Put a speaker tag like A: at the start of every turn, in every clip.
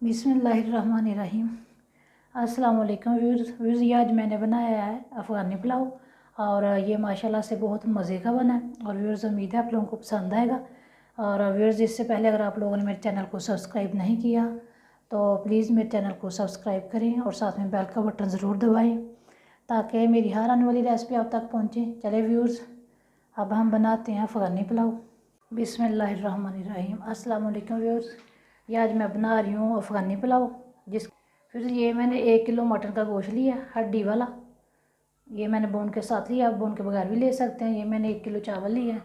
A: बिस्मिल्लाहिर्रहमानिर्रहीम। अस्सलाम वालेकुम व्यूअर्स। ये आज मैंने बनाया है अफ़गानी पुलाव और ये माशाल्लाह से बहुत मज़े का बना है और व्यूअर्स उम्मीद है आप लोगों को पसंद आएगा। और व्यूअर्स इससे पहले अगर आप लोगों ने मेरे चैनल को सब्सक्राइब नहीं किया तो प्लीज़ मेरे चैनल को सब्सक्राइब करें और साथ में बेल का बटन ज़रूर दबाएँ ताकि मेरी हर आने वाली रेसिपी आप तक पहुँचे। चले व्यूअर्स, अब हम बनाते हैं अफ़गानी पुलाव। बिस्मिल्लाहिर्रहमानिर्रहीम। अस्सलाम वालेकुम व्यूअर्स। ये आज मैं बना रही हूँ अफ़गानी पुलाव। फिर ये मैंने 1 किलो मटन का गोश्त लिया हड्डी वाला। ये मैंने बोन के साथ लिया, आप बोन के बगैर भी ले सकते हैं। ये मैंने 1 किलो चावल लिए हैं,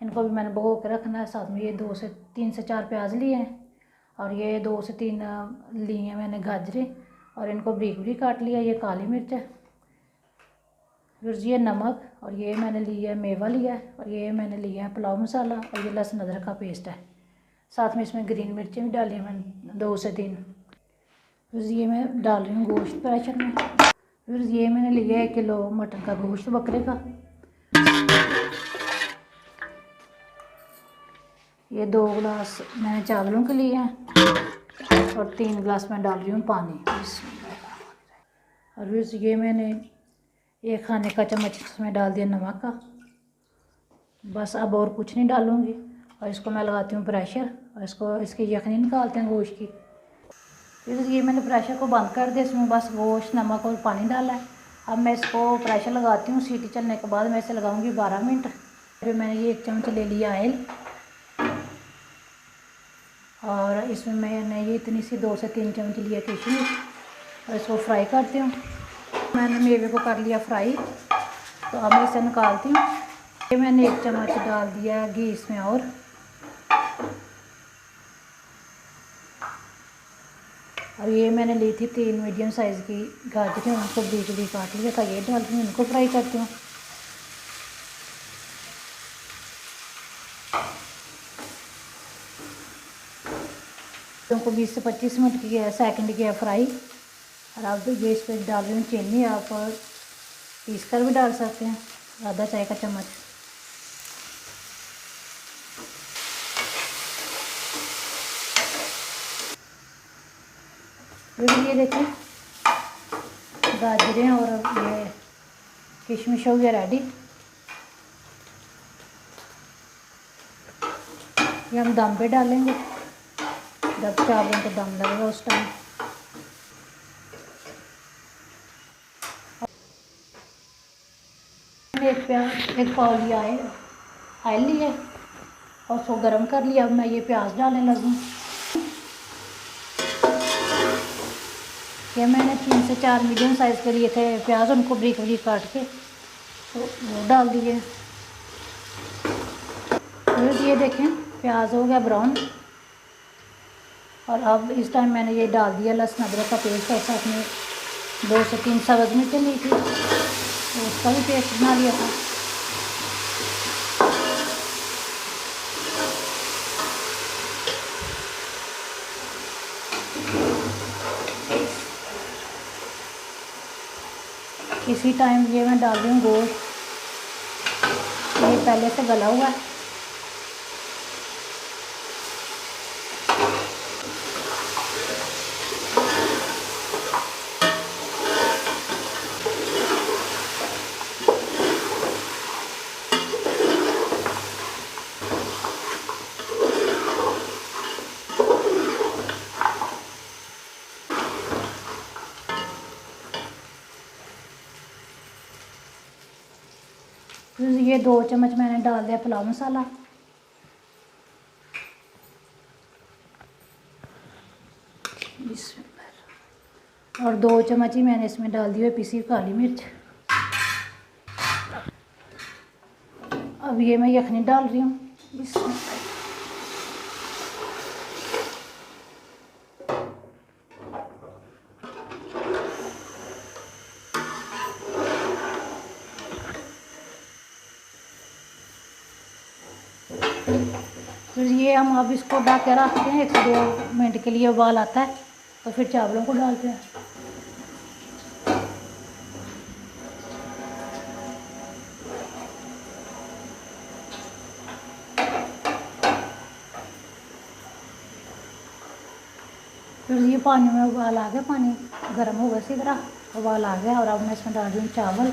A: इनको भी मैंने भिगो के रखना है। साथ में ये 3 से 4 प्याज लिए हैं और ये 2 से 3 लिए हैं मैंने गाजरें और इनको बारीक बारीक काट लिया। ये काली मिर्च है, फिर ये नमक और ये मैंने लिया है मेवा लिया है और ये मैंने लिया है पुलाव मसाला और ये लहसुन अदरक का पेस्ट है। साथ में इसमें ग्रीन मिर्चें भी डाली हैं मैंने 2 से 3। फिर ये मैं डाल रही हूँ गोश्त प्रेशर में। फिर ये मैंने लिया है 1 किलो मटन का गोश्त बकरे का। ये 2 गिलास मैंने चावलों के लिए हैं और 3 गिलास मैं डाल रही हूँ पानी। और फिर ये मैंने 1 खाने का चम्मच इसमें डाल दिया नमक का। बस अब और कुछ नहीं डालूँगी और इसको मैं लगाती हूँ प्रेशर और इसकी यखनी निकालते हैं गोश्त की। फिर ये मैंने प्रेशर को बंद कर दिया, इसमें बस गोश्त नमक और पानी डाला है। अब मैं इसको प्रेशर लगाती हूँ। सीटी चलने के बाद मैं इसे लगाऊंगी 12 मिनट। फिर मैंने ये 1 चम्मच ले लिया ऑयल और इसमें मैंने ये इतनी सी 2 से 3 चम्मच लिया किशमिश और इसको फ्राई करती हूँ। मैंने मेवे को कर लिया फ्राई, तो अब मैं इसे निकालती हूँ। ये मैंने 1 चम्मच डाल दिया घी इसमें और ये मैंने ली थी 3 मीडियम साइज़ की गाजरें, उनको बीच बीच काट लिया था। ये डालती हूँ, इनको फ्राई करती हूँ। उनको 20 से 25 मिनट किया सेकंड किया फ्राई। और अब ये इस पर डाल रही हूँ चीनी, आप पीस कर भी डाल सकते हैं, आधा चाय का चम्मच। फिर ये देखिए गाजरें और ये किशमिश हो गया रेडी। ये हम दम पे डालेंगे जब चावलों को दम लगेगा उस टाइम। मैंने एक पाव लिया है ऑयल लिया और उसको गर्म कर लिया। अब मैं ये प्याज डालने लगी। ये मैंने 3 से 4 मीडियम साइज़ के लिए थे प्याज, उनको बारीक बारीक काट के तो वो डाल दिए। फिर ये देखें प्याज हो गया ब्राउन। और अब इस टाइम मैंने ये डाल दिया लहसुन अदरक का पेस्ट और साथ में 2 से 3 सब्ज़ मिर्चें ली थी तो उसका भी पेस्ट बना लिया था। इसी टाइम ये मैं डाल रही हूँ गोश्त, ये पहले से गला हुआ है। फिर ये 2 चम्मच मैंने डाल दिया पुलाव मसाला और 2 चम्मच ही मैंने इसमें डाल दी हुई पिसी काली मिर्च। अब ये मैं यखनी डाल रही हूँ। फिर ये हम अब इसको ढक के रखते हैं 1 से 2 मिनट के लिए, उबाल आता है तो फिर चावलों को डालते हैं। फिर ये पानी में उबाल आ गया, पानी गर्म होगा इसी तरह, उबाल आ गया। और अब मैं इसमें डाल रही हूँ चावल।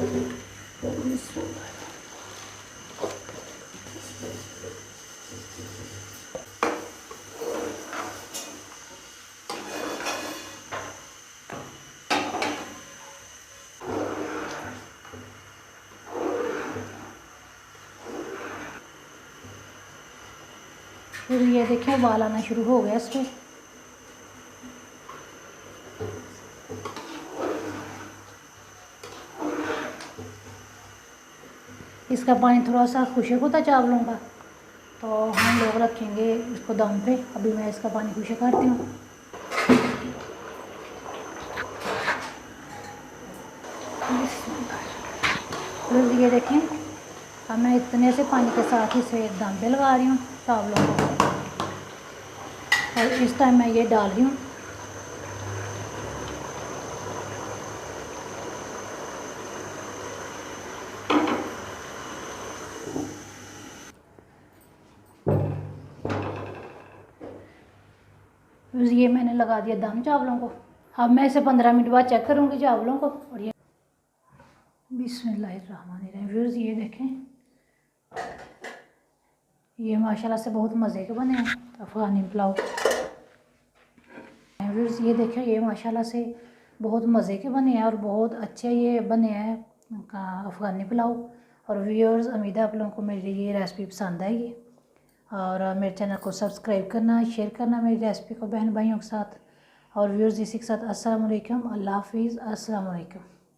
A: फिर ये देखिए उबाल आना शुरू हो गया इसमें। इसका पानी थोड़ा सा खुशक होता है चावलों का, तो हम लोग रखेंगे इसको दम पे। अभी मैं इसका पानी खुशक करती हूँ। फिर ये देखें, अब मैं इतने से पानी के साथ ही इसे दम पे लगा रही हूँ चावलों को। और इस टाइम मैं ये डाल रही हूँ ये मैंने लगा दिया दम चावलों को। अब मैं इसे 15 मिनट बाद चेक करूँगी चावलों को। और ये बिस्मिल्लाहिर्रहमानिर्रहीम। व्यूअर्स ये देखें, ये माशाल्लाह से बहुत मज़े के बने हैं अफ़गानी पुलाव। व्यूअर्स ये देखें, ये माशाल्लाह से बहुत मज़े के बने हैं और बहुत अच्छे ये बने हैं अफ़गानी पुलाव। और व्यूअर्स उम्मीद है आप लोगों को मेरी ये रेसिपी पसंद आएगी। और मेरे चैनल को सब्सक्राइब करना, शेयर करना मेरी रेसिपी को बहन भाइयों के साथ। और व्यूअर्स इसी के साथ अस्सलाम वालेकुम, अल्लाह हाफिज़, अस्सलाम वालेकुम।